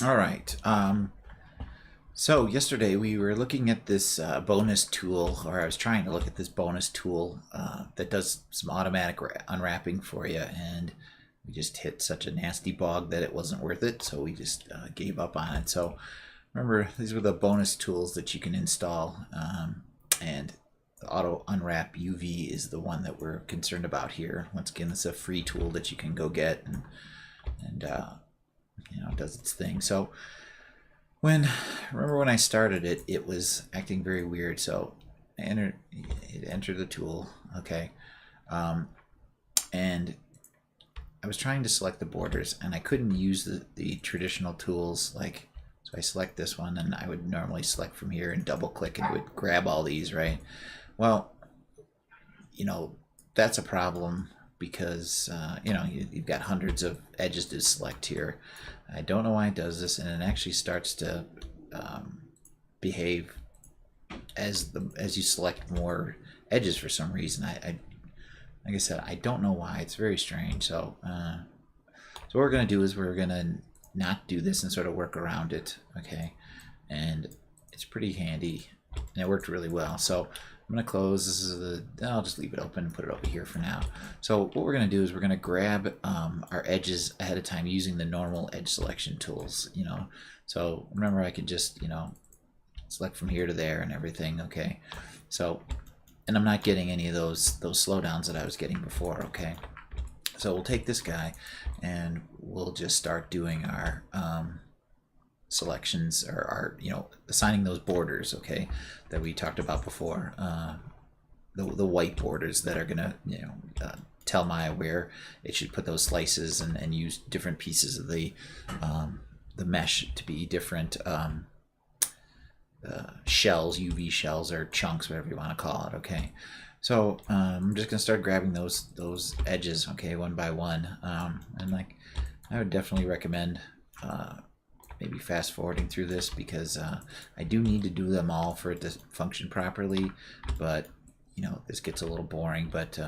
All right. So yesterday we were looking at this bonus tool, or I was trying to look at this bonus tool that does some automatic unwrapping for you, and we just hit such a nasty bog that it wasn't worth it, so we just gave up on it. So remember, these were the bonus tools that you can install, and the auto unwrap UV is the one that we're concerned about here. Once again, it's a free tool that you can go get, and it does its thing. So remember when I started it, it was acting very weird. So I entered the tool, okay, and I was trying to select the borders, and I couldn't use the traditional tools. So I select this one, and I would normally select from here and double click, and it would grab all these, right? Well, that's a problem because you've got hundreds of edges to select here. I don't know why it does this, and it actually starts to behave as you select more edges for some reason. I like I said, I don't know why. It's very strange. So what we're going to do is we're going to not do this and sort of work around it, okay? And it's pretty handy, and it worked really well. So I'm going to close. I'll just leave it open and put it over here for now. So what we're going to do is we're going to grab our edges ahead of time using the normal edge selection tools, So remember, I could just, select from here to there and everything, okay? So, and I'm not getting any of those slowdowns that I was getting before, okay? So we'll take this guy and we'll just start doing our selections, or our assigning those borders, okay, that we talked about before, the white borders that are gonna tell Maya where it should put those slices, and use different pieces of the mesh to be different shells, UV shells, or chunks, whatever you want to call it, okay? So I'm just gonna start grabbing those edges, okay, one by one, and I would definitely recommend maybe fast forwarding through this, because I do need to do them all for it to function properly. But this gets a little boring, but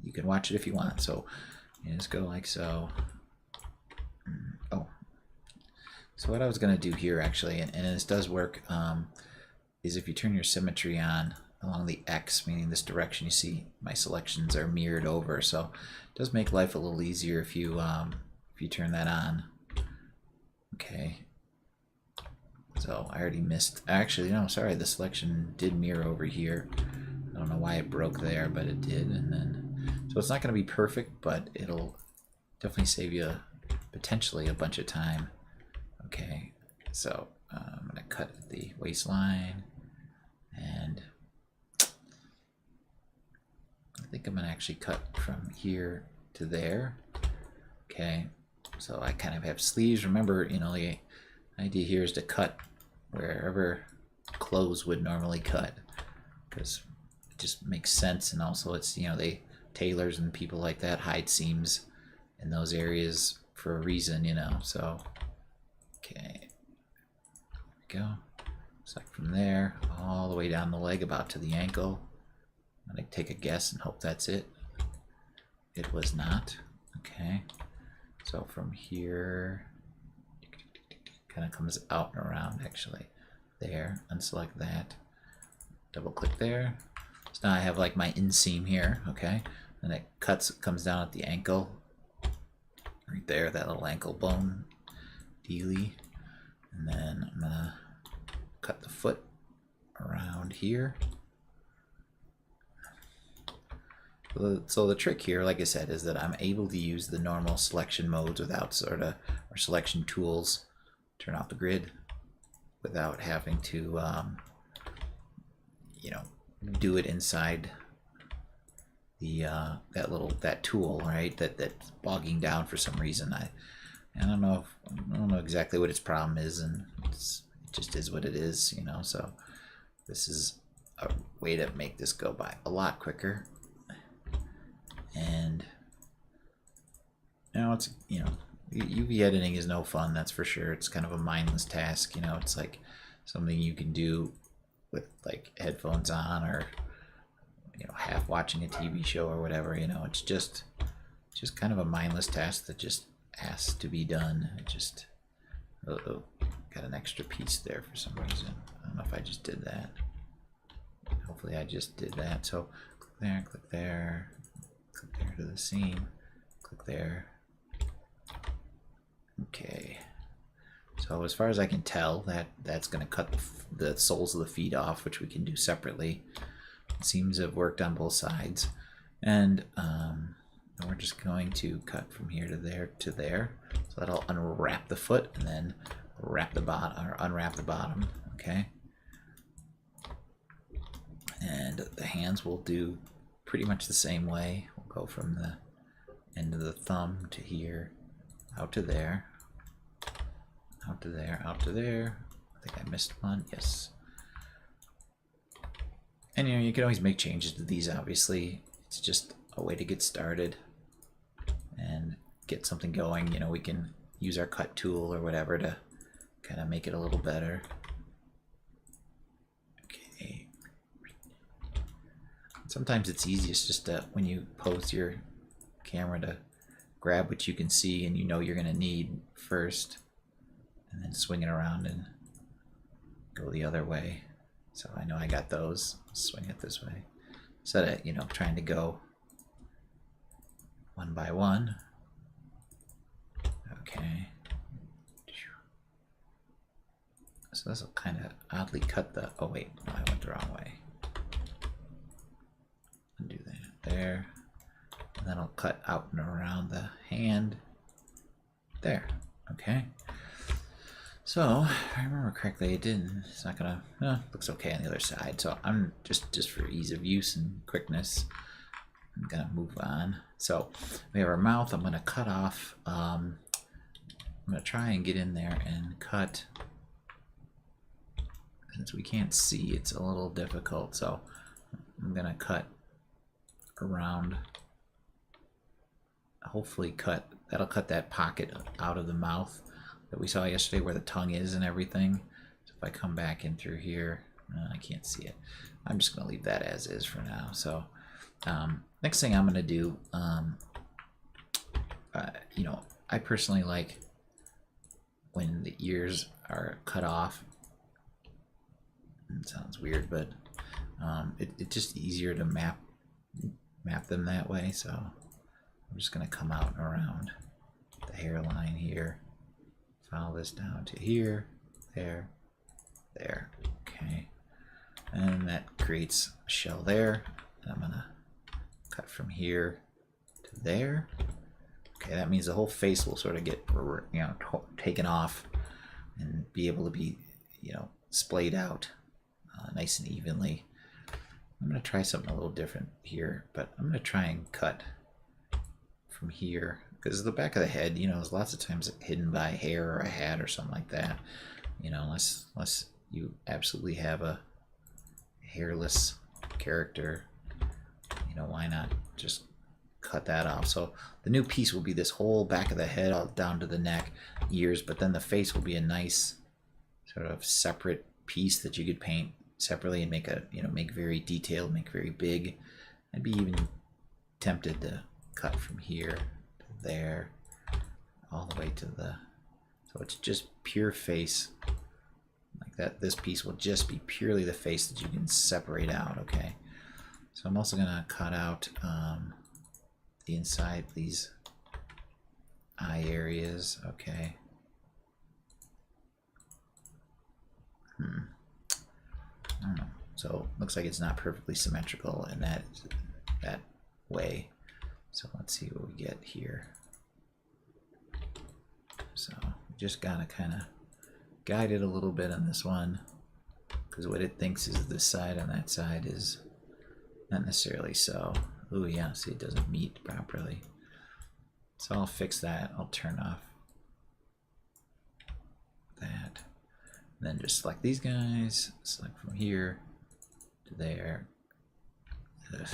you can watch it if you want. So just go like so. Oh, so what I was gonna do here actually, and this does work, is if you turn your symmetry on along the X, meaning this direction, you see my selections are mirrored over. So it does make life a little easier if you turn that on. Okay, so I already missed. Actually, no, sorry, the selection did mirror over here. I don't know why it broke there, but it did. And then, so it's not going to be perfect, but it'll definitely save you potentially a bunch of time. Okay, so I'm going to cut the waistline, and I think I'm going to actually cut from here to there. Okay. So I kind of have sleeves. Remember, the idea here is to cut wherever clothes would normally cut, because it just makes sense. And also it's, tailors and people like that hide seams in those areas for a reason, So, okay, there we go. Select from there all the way down the leg, about to the ankle. I'm going to take a guess and hope that's it. It was not. Okay. So from here, kind of comes out and around, actually. There, unselect that. Double click there. So now I have like my inseam here, okay? And it comes down at the ankle. Right there, that little ankle bone dealy. And then I'm gonna cut the foot around here. So the trick here, like I said, is that I'm able to use the normal selection modes without or selection tools, turn off the grid, without having to, do it inside the that tool, right? That's bogging down for some reason. I don't know exactly what its problem is, and it just is what it is, So this is a way to make this go by a lot quicker. And it's UV editing is no fun, that's for sure. It's kind of a mindless task. It's like something you can do with like headphones on, or half watching a TV show or whatever. It's just kind of a mindless task that just has to be done. It just Uh-oh, got an extra piece there for some reason. I don't know if I just did that. Hopefully I just did that. So click there, click there, click there to the seam, click there. Okay. So as far as I can tell, that's going to cut the soles of the feet off, which we can do separately. It seems to have worked on both sides. And we're just going to cut from here to there to there. So that'll unwrap the foot and then wrap the bottom, or unwrap the bottom. Okay. And the hands will do pretty much the same way. We'll go from the end of the thumb to here, out to there, out to there, out to there. I think I missed one. Yes. And you can always make changes to these, obviously. It's just a way to get started and get something going. We can use our cut tool or whatever to kind of make it a little better. Okay. Sometimes it's easiest just to, when you pose your camera, to grab what you can see and you're going to need first, and then swing it around and go the other way. So I know I got those. Swing it this way instead of trying to go one by one. Okay. So this will kind of oddly cut the. Oh wait, no, I went the wrong way. Undo that there, and then I'll cut out and around the hand. There. Okay. So, if I remember correctly, it didn't. It's not gonna. Looks okay on the other side. So I'm just for ease of use and quickness, I'm gonna move on. So we have our mouth. I'm gonna cut off. I'm gonna try and get in there and cut. Since we can't see, it's a little difficult. So I'm gonna cut around. Hopefully, that'll cut that pocket out of the mouth that we saw yesterday where the tongue is and everything. So if I come back in through here, I can't see it. I'm just going to leave that as is for now. So next thing I'm going to do, I personally like when the ears are cut off. It sounds weird, but it's just easier to map them that way. So I'm just going to come out and around the hairline here. Follow this down to here, there, there. Okay. And that creates a shell there. And I'm going to cut from here to there. Okay, that means the whole face will sort of get, taken off and be able to be, splayed out nice and evenly. I'm going to try something a little different here, but I'm going to try and cut from here. Because the back of the head, is lots of times hidden by hair or a hat or something like that. Unless you absolutely have a hairless character, why not just cut that off? So the new piece will be this whole back of the head all down to the neck, ears, but then the face will be a nice sort of separate piece that you could paint separately and make make very detailed, make very big. I'd be even tempted to cut from here, there, all the way to the, so it's just pure face like that. This piece will just be purely the face that you can separate out. Okay, so I'm also gonna cut out the inside, these eye areas. Okay. I don't know. So looks like it's not perfectly symmetrical in that way. So let's see what we get here. So we just gotta kind of guide it a little bit on this one, because what it thinks is this side on that side is not necessarily so. Oh yeah, see, it doesn't meet properly. So I'll fix that. I'll turn off that. And then just select these guys, select from here to there. Ugh.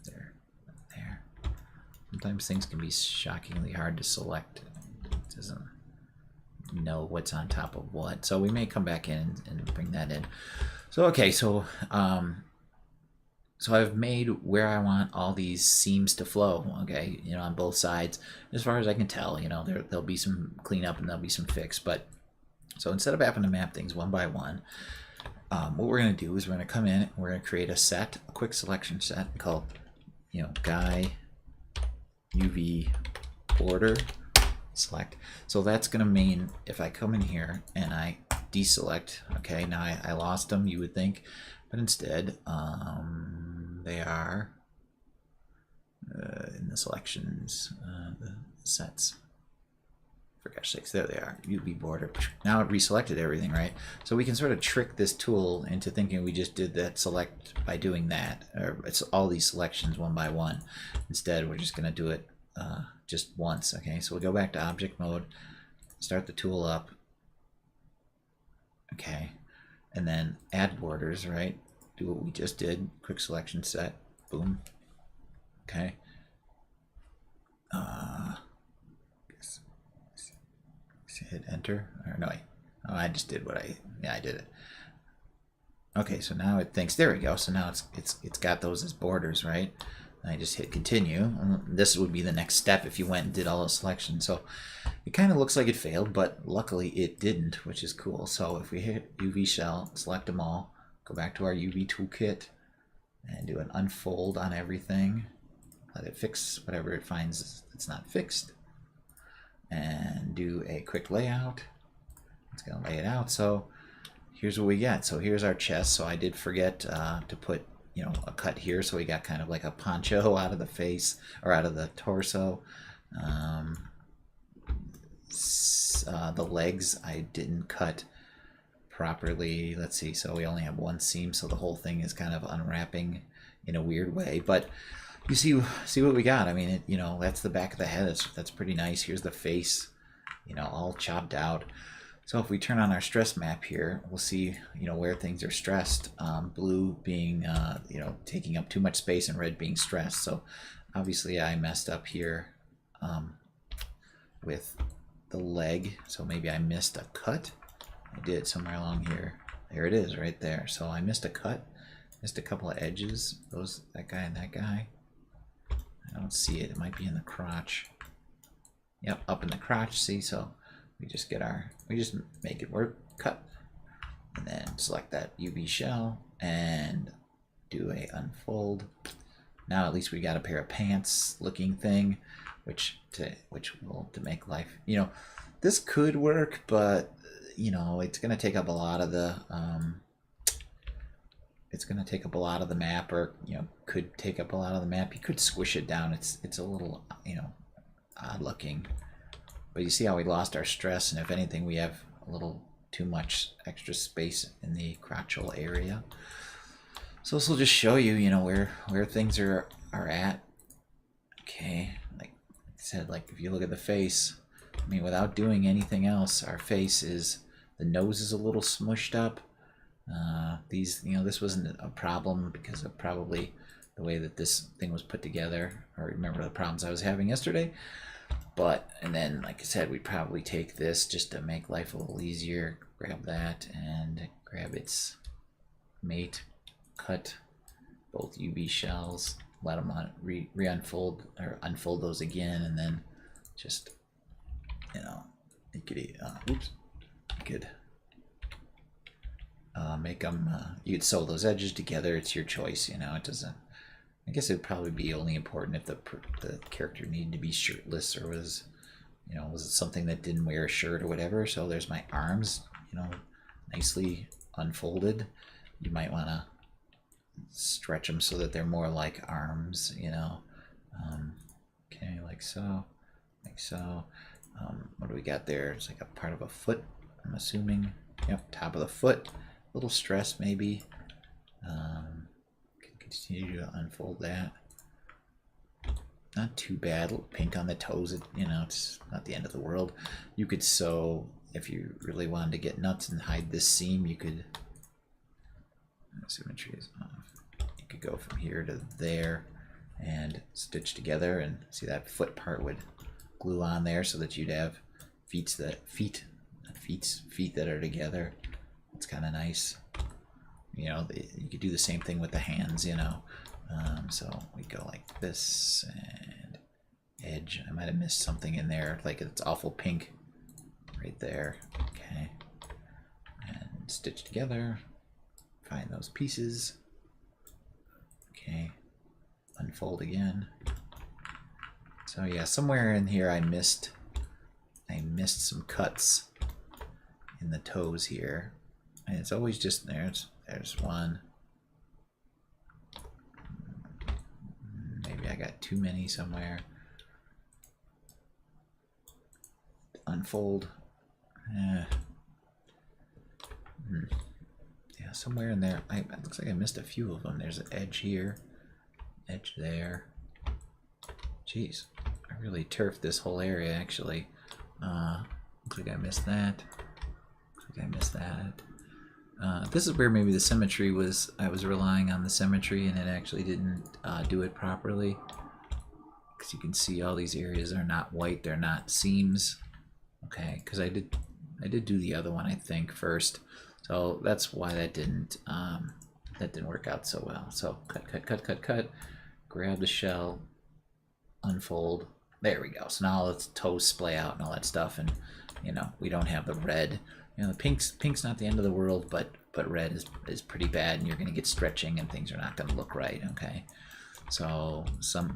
There. Sometimes things can be shockingly hard to select. It doesn't know what's on top of what. So we may come back in and bring that in. So okay, so So I've made where I want all these seams to flow, okay, you know, on both sides. As far as I can tell, you know, there'll be some cleanup and there'll be some fix. But so instead of having to map things one by one, what we're going to do is we're going to come in and we're going to create a set, a quick selection set called, you know, guy UV border select. So that's going to mean if I come in here and I deselect, okay, now I lost them, you would think, but instead they are in the selections, the sets. For gosh sakes, there they are, UV border. Now it reselected everything, right? So we can sort of trick this tool into thinking we just did that select by doing that. Or it's all these selections one by one. Instead, we're just going to do it just once, okay? So we'll go back to object mode, start the tool up, okay? And then add borders, right? Do what we just did, quick selection set, boom, okay? Hit enter, or no, oh, I just did what I did it. Okay, so now it thinks, there we go. So now it's got those as borders, right? And I just hit continue. And this would be the next step if you went and did all those selections. So it kind of looks like it failed, but luckily it didn't, which is cool. So if we hit UV shell, select them all, go back to our UV toolkit, and do an unfold on everything. Let it fix whatever it finds that's not fixed. And do a quick layout. It's gonna lay it out. So here's what we get. So here's our chest. So I did forget to put, you know, a cut here. So we got kind of like a poncho out of the face or out of the torso. The legs I didn't cut properly. Let's see. So we only have one seam. So the whole thing is kind of unwrapping in a weird way. But you see what we got. I mean, it, you know, that's the back of the head. That's pretty nice. Here's the face, you know, all chopped out. So if we turn on our stress map here, we'll see, you know, where things are stressed. Blue being, you know, taking up too much space, and red being stressed. So obviously I messed up here with the leg. So maybe I missed a cut. I did somewhere along here. There it is, right there. So I missed a cut, missed a couple of edges. That guy and that guy. I don't see it. It might be in the crotch. Yep, up in the crotch. See, so we just make it work. Cut, and then select that UV shell and do a unfold. Now at least we got a pair of pants looking thing, which will make life. You know, this could work, but you know, it's gonna take up a lot of the. It's going to take up a lot of the map, or you know, could take up a lot of the map. You could squish it down. It's a little, you know, odd looking, but you see how we lost our stress, and if anything, we have a little too much extra space in the crotchal area. So this will just show you, you know, where things are at. Okay, like I said, like if you look at the face, I mean, without doing anything else, our face is, the nose is a little smushed up. These, you know, this wasn't a problem because of probably the way that this thing was put together, or remember the problems I was having yesterday. But, and then like I said, we'd probably take this just to make life a little easier, grab that and grab its mate, cut both UV shells, let them re-unfold or unfold those again, and then just, you know, you could make them, you'd sew those edges together. It's your choice, you know. It doesn't, I guess it would probably be only important if the character needed to be shirtless, or was, you know, was it something that didn't wear a shirt or whatever. So there's my arms, you know, nicely unfolded. You might want to stretch them so that they're more like arms, you know. Okay, like so, like so. What do we got there? It's like a part of a foot, I'm assuming. Yep, top of the foot. A little stress maybe. Can continue to unfold that. Not too bad. A little pink on the toes. You know, it's not the end of the world. You could sew, if you really wanted to get nuts and hide this seam, you could. Symmetry is off. You could go from here to there and stitch together, and see that foot part would glue on there so that you'd have feet that are together. It's kind of nice. You know, you could do the same thing with the hands, you know. So we go like this and edge. I might have missed something in there, like it's awful pink right there. Okay, and stitch together. Find those pieces. Okay, unfold again. So yeah, somewhere in here I missed some cuts in the toes here, and it's always just there's one. Maybe I got too many somewhere. Unfold. Yeah, somewhere in there. It looks like I missed a few of them. There's an edge here, edge there. Jeez, I really turfed this whole area actually. Looks like I missed that. Looks like I missed that. This is where maybe the symmetry was. I was relying on the symmetry and it actually didn't do it properly. Because you can see all these areas are not white, they're not seams. Okay, because I did do the other one I think first, so that's why that didn't work out so well. So cut. Grab the shell, unfold. There we go. So now let's toes splay out and all that stuff, and you know we don't have the red. You know, the pink's not the end of the world, but red is pretty bad, and you're going to get stretching, and things are not going to look right. Okay, so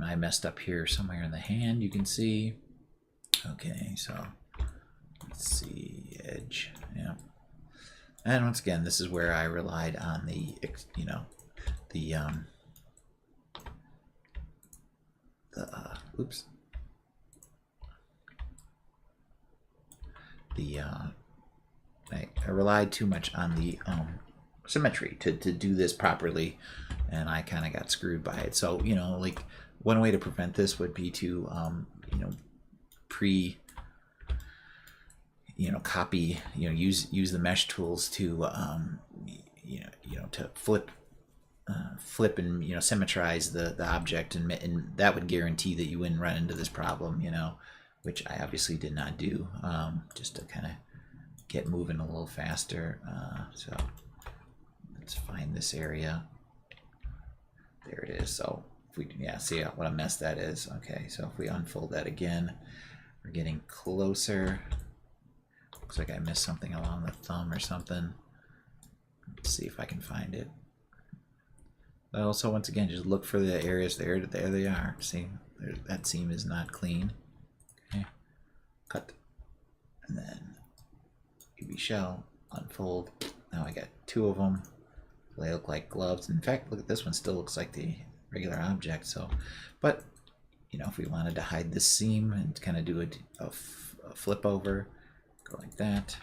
I messed up here somewhere in the hand. You can see. Okay, so let's see, edge. Yeah, and once again, this is where I relied on the oops. I relied too much on the symmetry to do this properly, and I kind of got screwed by it. So you know, like one way to prevent this would be to copy, use the mesh tools to to flip and symmetrize the object, and that would guarantee that you wouldn't run into this problem, which I obviously did not do, just to kind of get moving a little faster. So let's find this area. There it is. So if we see what a mess that is. Okay, so if we unfold that again, we're getting closer. Looks like I missed something along the thumb or something. Let's see if I can find it. Also, once again, just look for the areas there. There they are. See, that seam is not clean. Okay, cut, and then UV shell, unfold. Now I got two of them. They look like gloves. In fact, look at this one. Still looks like the regular object. So, but if we wanted to hide this seam and kind of do a flip over, go like that,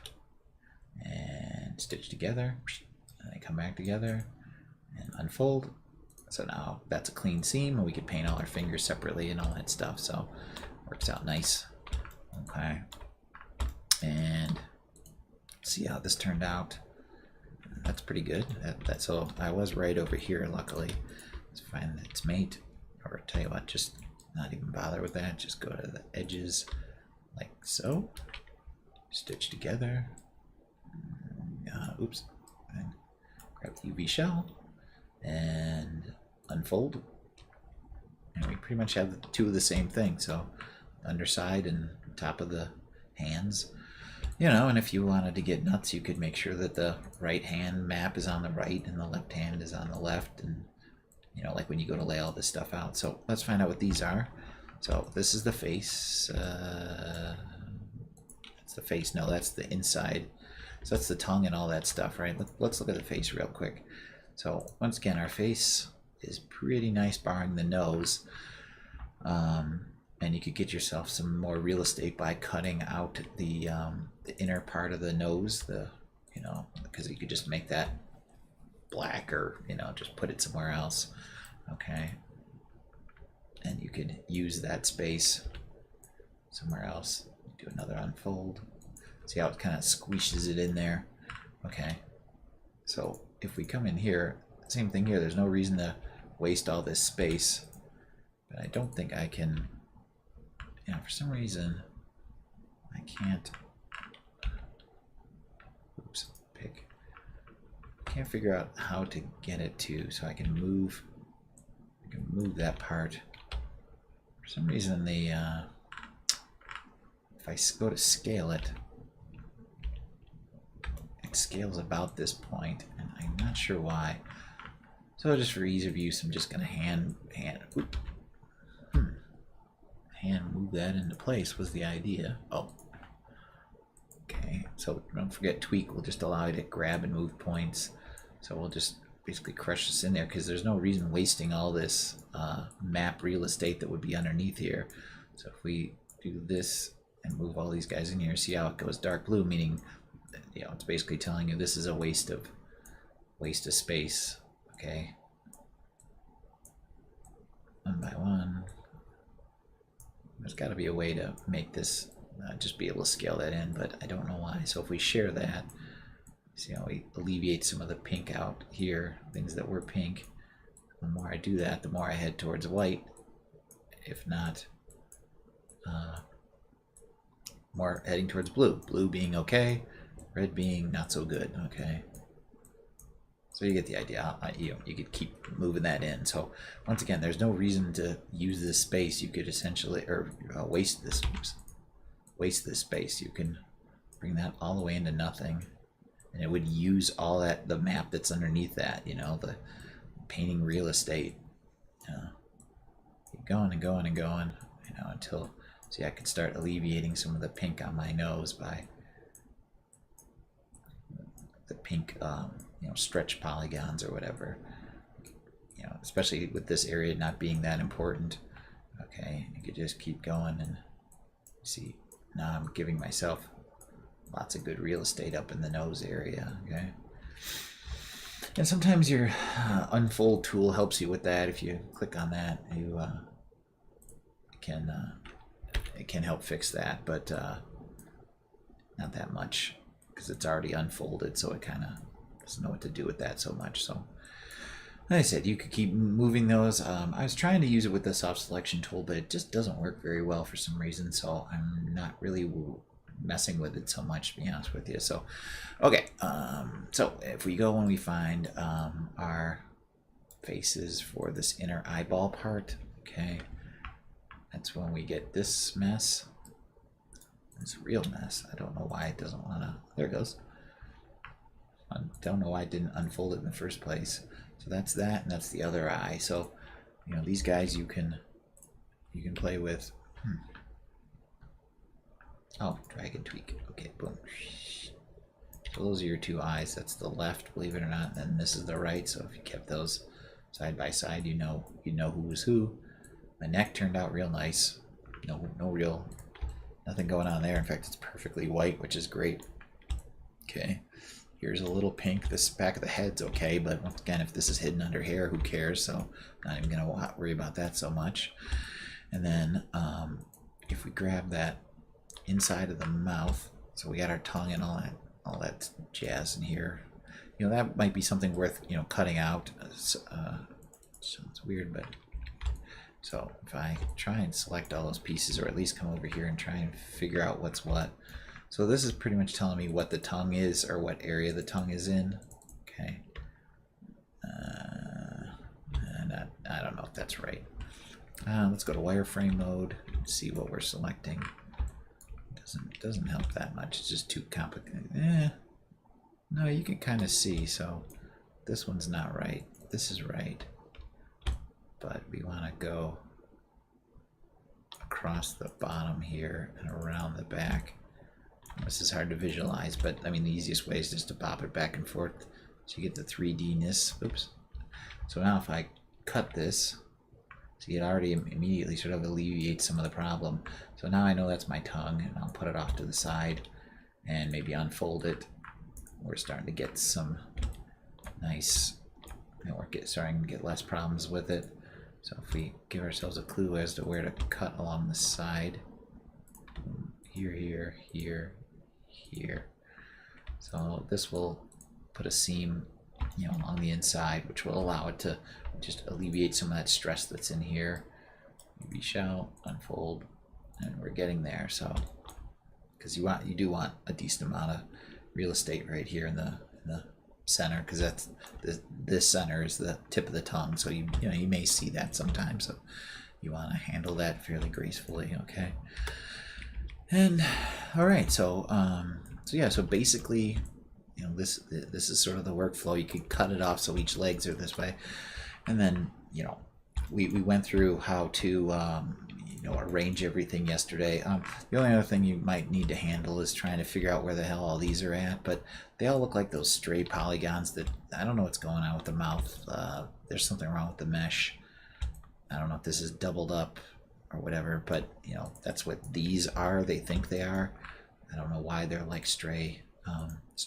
and stitch together, and they come back together, and unfold. So now that's a clean seam, and we could paint all our fingers separately and all that stuff. So works out nice. Okay, and see how this turned out. That's pretty good. So I was right over here, luckily. Let's find its mate, or tell you what, just not even bother with that. Just go to the edges like so. Stitch together. Oops. And grab the UV shell and unfold. And we pretty much have two of the same thing. So underside and top of the hands. And if you wanted to get nuts, you could make sure that the right hand map is on the right and the left hand is on the left, and like when you go to lay all this stuff out. So let's find out what these are. So this is the face. That's the face. No, that's the inside. So that's the tongue and all that stuff, right? Let's look at the face real quick. So once again, our face is pretty nice, barring the nose. And you could get yourself some more real estate by cutting out the inner part of the nose, because you could just make that black, or just put it somewhere else. Okay, and you could use that space somewhere else. Do another unfold. See how it kind of squishes it in there. Okay, so if we come in here, same thing here. There's no reason to waste all this space, but I don't think I can. For some reason, I can't. Oops, pick. Can't figure out how to get it to, so I can move move that part. For some reason, the if I go to scale it, it scales about this point, and I'm not sure why. So just for ease of use, I'm just going to hand move that into place was the idea. Oh, okay. So don't forget, tweak will just allow you to grab and move points. So we'll just basically crush this in there because there's no reason wasting all this map real estate that would be underneath here. So if we do this and move all these guys in here, see how it goes dark blue, meaning, you know, it's basically telling you this is a waste of space. Okay, one by one. There's got to be a way to make this just be able to scale that in, but I don't know why. So if we share that, see how we alleviate some of the pink out here, things that were pink. The more I do that, the more I head towards white. If not, more heading towards blue. Blue being okay, red being not so good. Okay. So you get the idea. You could keep moving that in. So once again, there's no reason to use this space. You could essentially, or waste this space. You can bring that all the way into nothing, and it would use all that, the map that's underneath that. You know, the painting real estate. Keep going and going and going. You know, until, see, I could start alleviating some of the pink on my nose by the pink. You know, stretch polygons or whatever, you know, especially with this area not being that important. Okay, you could just keep going and see, now I'm giving myself lots of good real estate up in the nose area. Okay, and sometimes your unfold tool helps you with that. If you click on that, you it can help fix that, but not that much because it's already unfolded, so it kind of doesn't know what to do with that so much. So like I said, you could keep moving those. I was trying to use it with the soft selection tool, but it just doesn't work very well for some reason, so I'm not really messing with it so much, to be honest with you. So okay, so if we go and we find our faces for this inner eyeball part, okay, that's when we get this mess. It's a real mess. I don't know why it doesn't want to, there it goes. I don't know why I didn't unfold it in the first place. So that's that, and that's the other eye. So, you know, these guys you can play with. Oh, drag and tweak. Okay, boom. So those are your two eyes. That's the left, believe it or not, and then this is the right. So if you kept those side by side, you know who was who. My neck turned out real nice. Nothing going on there. In fact, it's perfectly white, which is great. Okay. Here's a little pink. This back of the head's okay, but once again, if this is hidden under hair, who cares? So I'm not even going to worry about that so much. And then if we grab that inside of the mouth, so we got our tongue and all that jazz in here. You know, that might be something worth, you know, cutting out. Sounds weird, but so if I try and select all those pieces, or at least come over here and try and figure out what's what. So this is pretty much telling me what the tongue is, or what area the tongue is in. Okay. And I don't know if that's right. Let's go to wireframe mode and see what we're selecting. Doesn't help that much. It's just too complicated. No, you can kind of see. So this one's not right. This is right. But we want to go across the bottom here and around the back. This is hard to visualize, but I mean the easiest way is just to pop it back and forth so you get the 3D-ness. Oops. So now if I cut this, see, it already immediately sort of alleviates some of the problem. So now I know that's my tongue, and I'll put it off to the side and maybe unfold it. We're starting to get some nice, you know, we're starting to get less problems with it. So if we give ourselves a clue as to where to cut along the side, here, here, here, here. So this will put a seam, you know, along the inside, which will allow it to just alleviate some of that stress that's in here. We shall unfold, and we're getting there. So, because you do want a decent amount of real estate right here in the center, because that's this center is the tip of the tongue, so you know you may see that sometimes. So you want to handle that fairly gracefully, okay? And all right, so yeah, so basically, you know, this is sort of the workflow. You could cut it off so each legs are this way, and then you know we went through how to you know, arrange everything yesterday. The only other thing you might need to handle is trying to figure out where the hell all these are at, but they all look like those stray polygons that I don't know what's going on with the mouth. There's something wrong with the mesh. I don't know if this is doubled up or whatever, but you know, that's what these are. They think they are. I don't know why they're like stray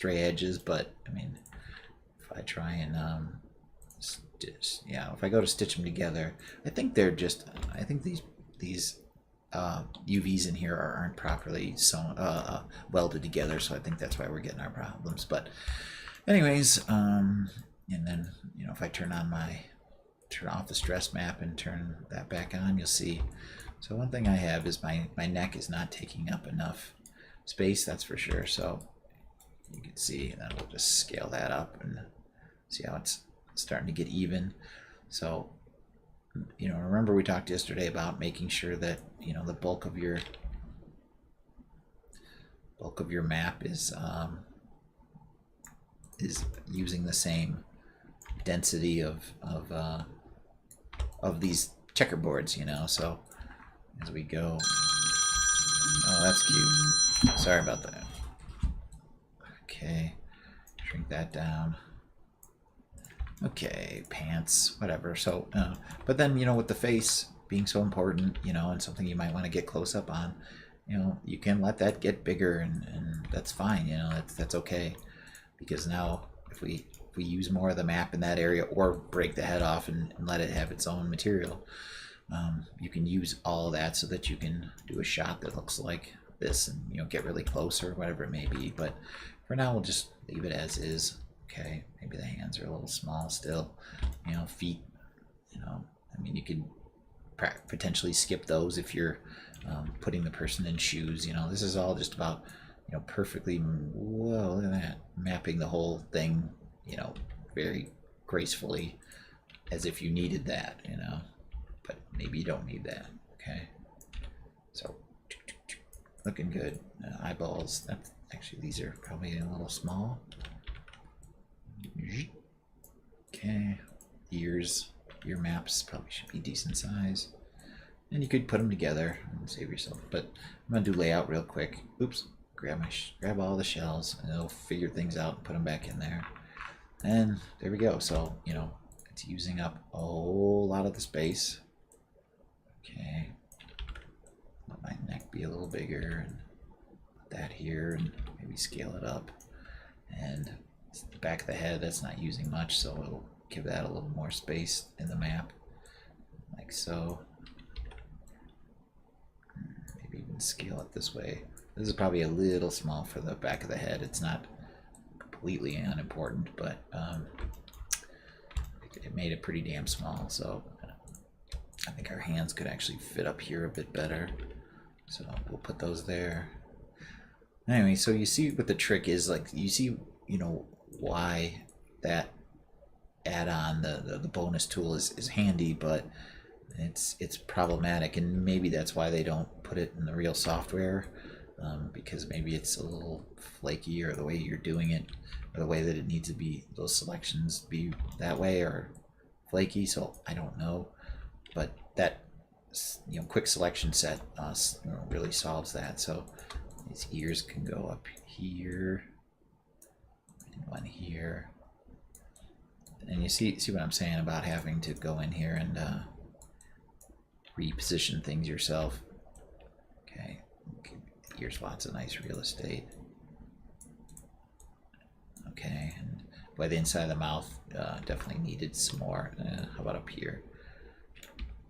edges, but I mean, if I try and if I go to stitch them together, I think they're just, I think these UVs in here aren't properly sewn, welded together, so I think that's why we're getting our problems. But anyways, and then, you know, if I turn off the stress map and turn that back on, you'll see. So one thing I have is my neck is not taking up enough space, that's for sure. So you can see, and then we'll just scale that up and see how it's starting to get even. So, you know, remember we talked yesterday about making sure that, you know, the bulk of your map is using the same density of these checkerboards, you know. So as we go, oh, that's cute. Sorry about that. Okay, shrink that down. Okay, pants, whatever. So, but then, you know, with the face being so important, you know, and something you might want to get close up on, you know, you can let that get bigger, and that's fine. You know, that's okay, because now if we use more of the map in that area, or break the head off and let it have its own material, you can use all of that so that you can do a shot that looks like this, and, you know, get really close or whatever it may be. But for now, we'll just leave it as is. Okay, maybe the hands are a little small still. You know, feet, you know, I mean, you could potentially skip those if you're putting the person in shoes. You know, this is all just about, you know, perfectly, whoa, look at that, mapping the whole thing, you know, very gracefully, as if you needed that, you know, but maybe you don't need that. Okay, so looking good. Eyeballs, that's actually, these are probably a little small. Okay, ear maps probably should be decent size, and you could put them together and save yourself. But I'm gonna do layout real quick. Oops, grab all the shells, and it'll figure things out and put them back in there. And there we go. So, you know, it's using up a whole lot of the space. Okay, let my neck be a little bigger, and put that here, and maybe scale it up. And the back of the head, that's not using much, so it'll give that a little more space in the map, like so. Maybe even scale it this way. This is probably a little small for the back of the head. It's not completely unimportant, but it made it pretty damn small. So I think our hands could actually fit up here a bit better, so we'll put those there. Anyway, so you see what the trick is. Like, you see, you know, why that add-on, the bonus tool is handy, but it's problematic, and maybe that's why they don't put it in the real software, because maybe it's a little flaky, or the way you're doing it, or the way that it needs to be, those selections be that way or flaky. So I don't know, but that, you know, quick selection set you know, really solves that. So these ears can go up here, and one here, and you see what I'm saying about having to go in here and reposition things yourself. Okay, here's lots of nice real estate. Okay, and by the inside of the mouth, definitely needed some more. How about up here?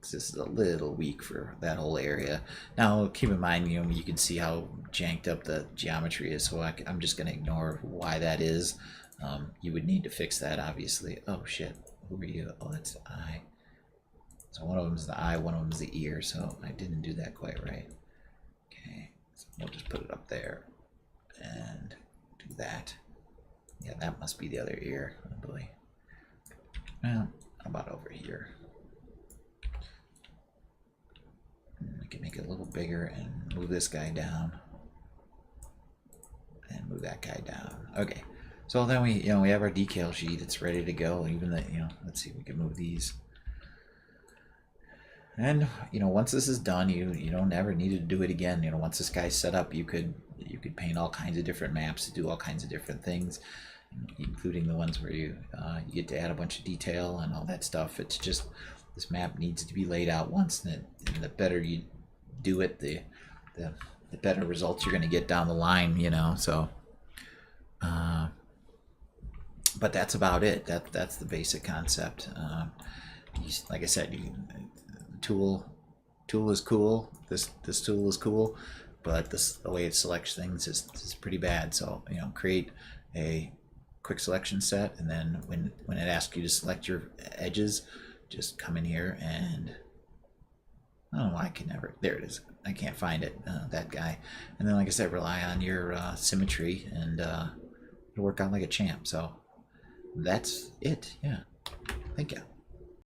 This is a little weak for that whole area. Now keep in mind, you know, you can see how janked up the geometry is, so I'm just going to ignore why that is. You would need to fix that, obviously. Oh shit, who are you? Oh, that's the eye. So one of them is the eye, one of them is the ear, so I didn't do that quite right. Okay, so we'll just put it up there and do that. Yeah, that must be the other ear, probably. Well, how about over here? We can make it a little bigger and move this guy down. And move that guy down. Okay. So then we have our decal sheet. It's ready to go. Even the, let's see, we can move these. And once this is done, you don't ever need to do it again. Once this guy's set up, you could paint all kinds of different maps to do all kinds of different things, including the ones where you get to add a bunch of detail and all that stuff. It's just this map needs to be laid out once, and the better you do it, the better results you're going to get down the line. So. But that's about it. That's the basic concept. Like I said, tool is cool. This tool is cool, but the way it selects things is pretty bad. So create a quick selection set, and then when it asks you to select your edges, just come in here and I don't know why I can never. There it is. I can't find it. That guy. And then, like I said, rely on your symmetry, and it'll work out like a champ. So. That's it. Yeah. Thank you.